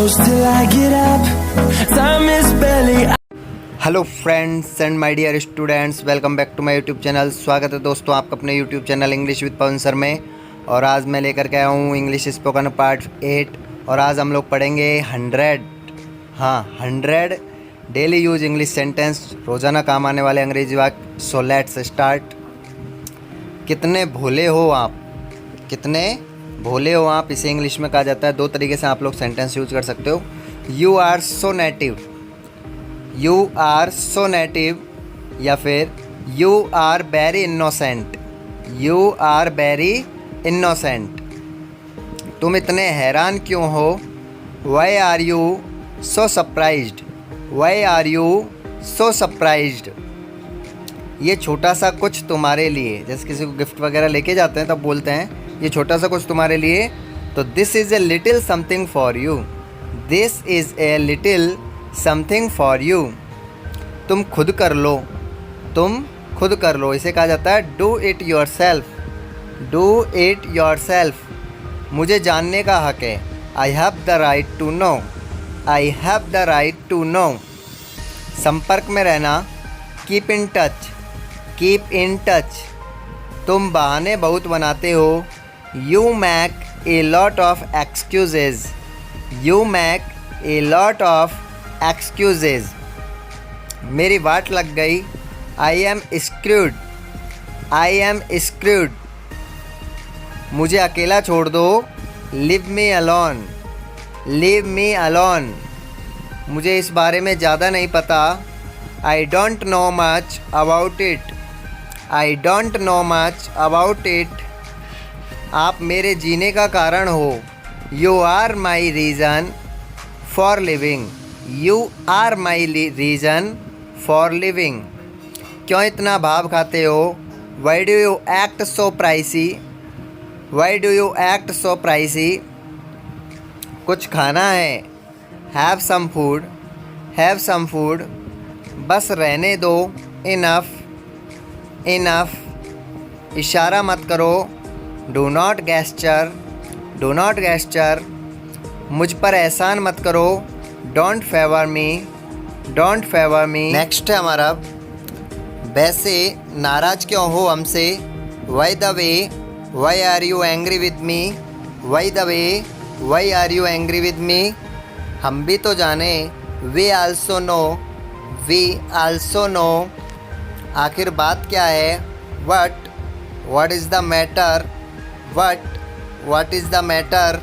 close till I get up. Time is barely. Hello friends and my dear students, welcome back to my YouTube channel. स्वागत है दोस्तों आपका अपने YouTube channel English with Pawan sir में। और आज मैं लेकर के आया हूँ इंग्लिश स्पोकन पार्ट 8। और आज हम लोग पढ़ेंगे 100 डेली यूज इंग्लिश सेंटेंस, रोज़ाना काम आने वाले अंग्रेजी वाक्य। So let's start. कितने भोले हो आप, कितने भोले हो आप, इसे इंग्लिश में कहा जाता है। दो तरीके से आप लोग सेंटेंस यूज कर सकते हो। You are so native, you are so native, या फिर you are very innocent, you are very innocent. तुम इतने हैरान क्यों हो, why are you so surprised, why are you so surprised. ये छोटा सा कुछ तुम्हारे लिए, जैसे किसी को गिफ्ट वगैरह लेके जाते हैं तब बोलते हैं ये छोटा सा कुछ तुम्हारे लिए। तो this is a little something for you, this is a little something for you. तुम खुद कर लो, तुम खुद कर लो, इसे कहा जाता है do it yourself, do it yourself. मुझे जानने का हक है, I have the right to know, I have the right to know. संपर्क में रहना, keep in touch, keep in touch. तुम बहाने बहुत बनाते हो, you make a lot of excuses, you make a lot of excuses. मेरी वाट लग गई, I am screwed, I am screwed. मुझे अकेला छोड़ दो, live me alone, leave me alone. मुझे इस बारे में ज़्यादा नहीं पता, I don't know much about it, I don't know much about it. आप मेरे जीने का कारण हो, you are my reason for living, you are my reason for living. क्यों इतना भाव खाते हो, why do you act so pricey, why do you act so pricey. कुछ खाना है, have some food, have some food. बस रहने दो, इनफ, इनफ। इशारा मत करो, do not gesture, do not gesture. मुझ पर एहसान मत करो, don't favour me, don't favour me. Next है हमारा, वैसे नाराज़ क्यों हो हमसे, why the way, why are you angry with me, why the way, why are you angry with me. हम भी तो जाने, we also know, we also know. आखिर बात क्या है, what, what is the matter, what, what is the matter.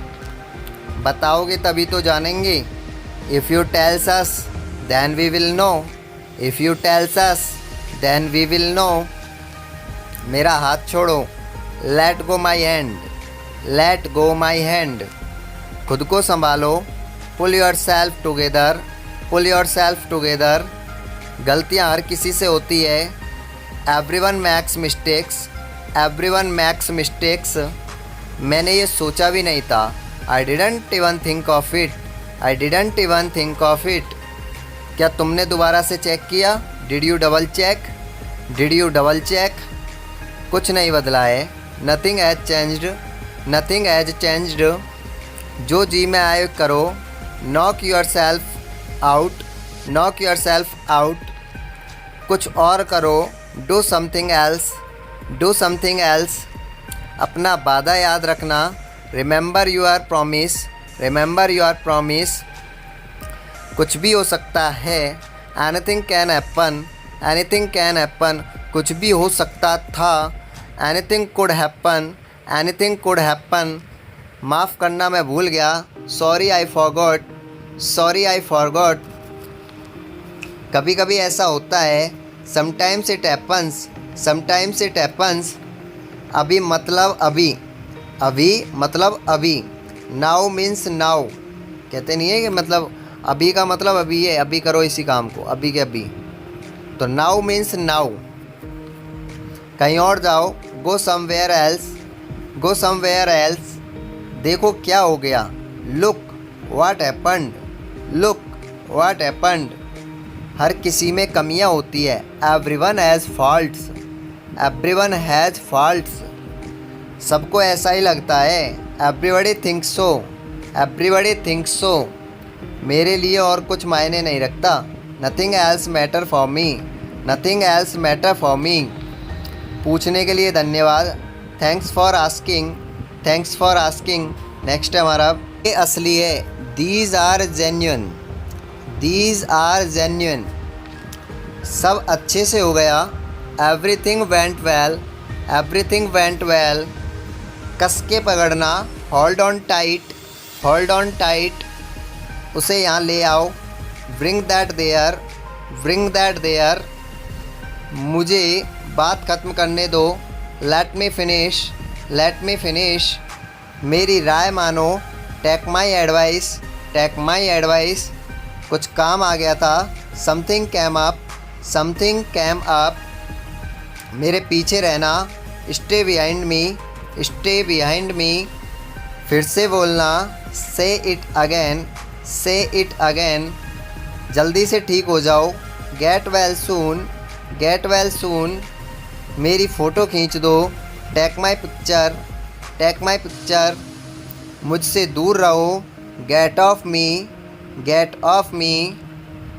बताओगे तभी तो जानेंगे, if you tells us then we will know, if you tells us then we will know. मेरा हाथ छोड़ो, let go my hand, let go my hand. खुद को संभालो, pull yourself together, pull yourself together. गलतियाँ हर किसी से होती है, everyone makes mistakes, everyone makes mistakes. मैंने ये सोचा भी नहीं था, I didn't even think of it, I didn't even think of it. क्या तुमने दोबारा से चेक किया, did you double check, did you double check. कुछ नहीं बदला है, nothing has changed, nothing has changed. जो जी में आए करो, knock yourself out, knock yourself out. कुछ और करो, do something else, do something else. अपना वादा याद रखना, remember your promise, remember your promise. कुछ भी हो सकता है, anything can happen, anything can happen. कुछ भी हो सकता था, anything could happen, anything could happen. माफ़ करना मैं भूल गया, sorry I forgot, sorry I forgot. कभी कभी ऐसा होता है, sometimes it happens, sometimes it happens. अभी मतलब अभी, अभी मतलब अभी। नाउ मीन्स नाउ, कहते नहीं है कि मतलब अभी का मतलब अभी है, अभी करो इसी काम को, अभी के अभी। तो नाउ मीन्स नाउ। कहीं और जाओ, go somewhere else, go somewhere else. देखो क्या हो गया, look what happened, look what happened. हर किसी में कमियां होती है, everyone has faults, everyone has faults. सबको ऐसा ही लगता है, everybody thinks so, everybody thinks so. मेरे लिए और कुछ मायने नहीं रखता। Nothing else matter for me, nothing else matter for me. पूछने के लिए धन्यवाद, thanks for asking, thanks for asking. Next है हमारा, ये असली है, these are genuine, these are genuine. सब अच्छे से हो गया, everything went well, everything went well. कस के पकड़ना, hold on tight, hold on tight. उसे यहाँ ले आओ, bring that there, bring that there. मुझे बात ख़त्म करने दो, let me finish, let me finish. मेरी राय मानो, take my advice, take my advice. कुछ काम आ गया था, something came up, something came up. मेरे पीछे रहना, stay behind me, stay behind me. फिर से बोलना, say it again, say it again. जल्दी से ठीक हो जाओ, get well soon, get well soon. मेरी फ़ोटो खींच दो, take my picture, take my picture. मुझसे दूर रहो, get off me, get off me.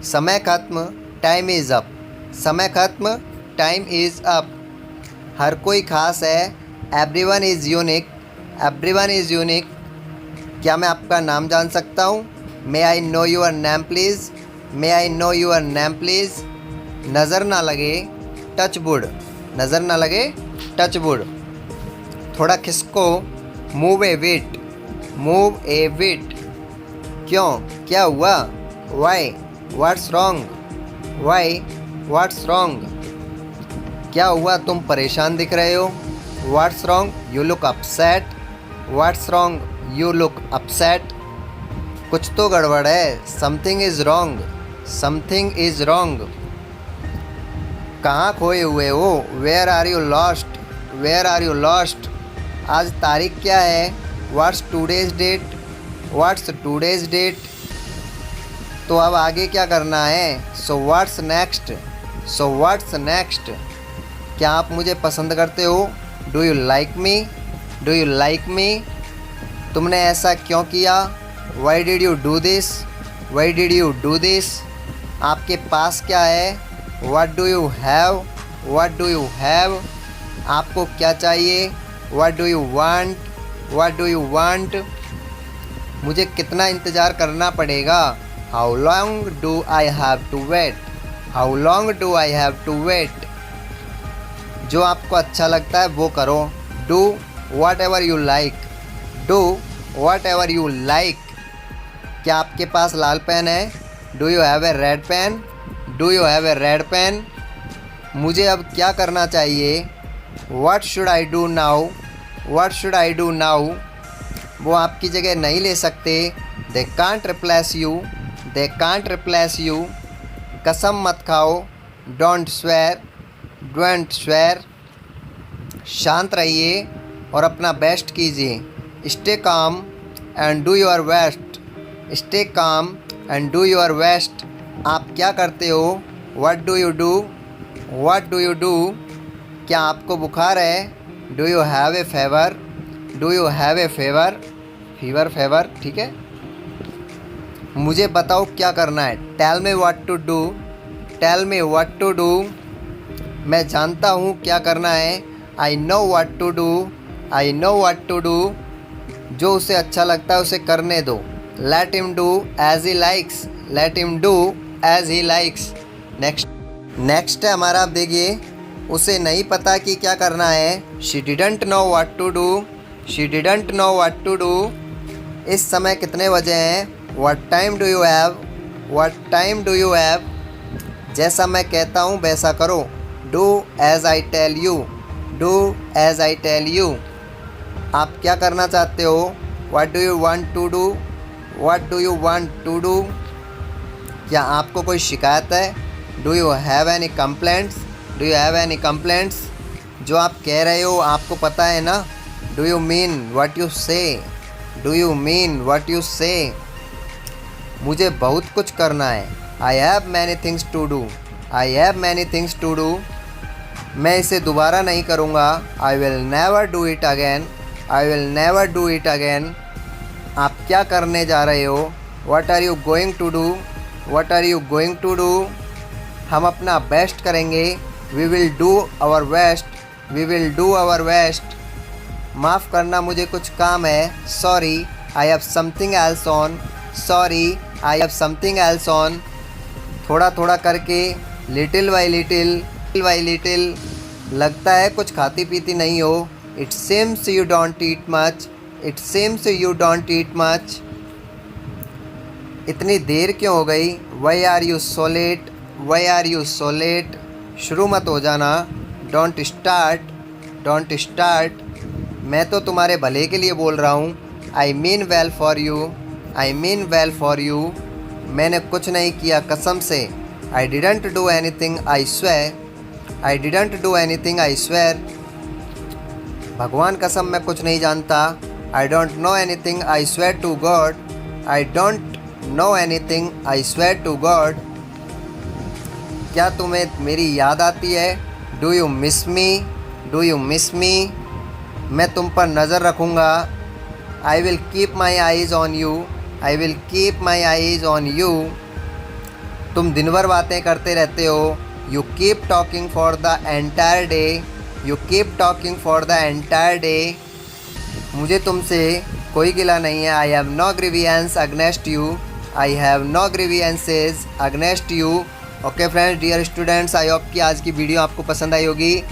समय ख़त्म, टाइम इज़ अप, समय ख़त्म, टाइम इज़ अप। हर कोई ख़ास है, everyone is unique, everyone is unique. क्या मैं आपका नाम जान सकता हूँ? May I know your name please, may I know your name please. नज़र ना लगे, टच वुड, नज़र ना लगे, टच वुड। थोड़ा खिसको, मूव ए विट, मूव ए विट। क्यों, क्या हुआ? Why, what's wrong, why, what's wrong. क्या हुआ, तुम परेशान दिख रहे हो? What's wrong, you look upset, what's wrong, you look upset. कुछ तो गड़बड़ है, something is wrong, something is wrong. कहाँ खोए हुए हो? Where are you lost, where are you lost. आज तारीख क्या है? What's today's date, what's today's date. तो अब आगे क्या करना है? So what's next, so what's next. क्या आप मुझे पसंद करते हो? Do you like me, do you like me. तुमने ऐसा क्यों किया? Why did you do this, why did you do this. आपके पास क्या है? What do you have, what do you have. आपको क्या चाहिए? What do you want, what do you want. मुझे कितना इंतज़ार करना पड़ेगा? How long do I have to wait, how long do I have to wait. जो आपको अच्छा लगता है वो करो, do whatever you like, do whatever you like. क्या आपके पास लाल पेन है? Do you have a red pen, do you have a red pen. मुझे अब क्या करना चाहिए? What should I do now, what should I do now. वो आपकी जगह नहीं ले सकते, they can't replace you, they can't replace you. कसम मत खाओ, डोंट स्वेयर, डोंट स्वेयर। शांत रहिए और अपना बेस्ट कीजिए, stay calm and do your best, stay calm and do your best. आप क्या करते हो? What do you do, what do you do. क्या आपको बुखार है? Do you have a favour, do you have a favour, fever favour, ठीक है। मुझे बताओ क्या करना है? Tell me what to do, tell me what to do. मैं जानता हूँ क्या करना है, I know what to do, I know what to do. जो उसे अच्छा लगता है उसे करने दो, let him do as he likes, let him do as he likes. Next है हमारा, आप देखिए, उसे नहीं पता कि क्या करना है। She didn't know what to do, she didn't know what to do. इस समय कितने बजे हैं? What time do you have, what time do you have. जैसा मैं कहता हूँ वैसा करो, do as I tell you, do as I tell you. आप क्या करना चाहते हो? What do you want to do, what do you want to do. क्या आपको कोई शिकायत है? Do you have any complaints, do you have any complaints. जो आप कह रहे हो आपको पता है ना। Do you mean what you say, do you mean what you say. मुझे बहुत कुछ करना है, I have many things to do, I have many things to do. मैं इसे दोबारा नहीं करूँगा, I will never do it again, I will never do it again. आप क्या करने जा रहे हो? What are you going to do, what are you going to do, हम अपना बेस्ट करेंगे, we will do our best, we will do our best, माफ़ करना मुझे कुछ काम है, sorry I have something else on, sorry I have something else on, थोड़ा थोड़ा करके, लिटिल बाई लिटिल, लगता है कुछ खाती पीती नहीं हो, it seems you don't eat much, it seems you don't eat much, इतनी देर क्यों हो गई, why are you so late, why are you so late, शुरू मत हो जाना, डोंट स्टार्ट, मैं तो तुम्हारे भले के लिए बोल रहा हूँ, I mean well for you, I mean well for you, मैंने कुछ नहीं किया कसम से, I didn't do anything I swear, I didn't do anything I swear, भगवान कसम मैं कुछ नहीं जानता, I don't know anything I swear to God, I don't know anything I swear to God, क्या तुम्हें मेरी याद आती है, do you miss me, do you miss me, मैं तुम पर नज़र रखूँगा, I will keep my eyes on you, I will keep my eyes on you, तुम दिन भर बातें करते रहते हो, you keep talking for the entire day, you keep talking for the entire day, मुझे तुमसे कोई गिला नहीं है, I have no grievance against you, I have no grievances against you. Okay friends, dear students, I hope कि आज की video आपको पसंद आई होगी,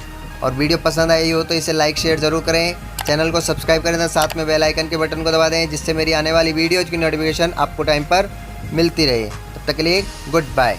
और वीडियो पसंद आई हो तो इसे लाइक शेयर ज़रूर करें, चैनल को सब्सक्राइब करें, साथ में बेल आइकन के बटन को दबा दें, जिससे मेरी आने वाली वीडियोज़ की नोटिफिकेशन आपको टाइम पर मिलती रहे। तब तक के लिए गुड बाय।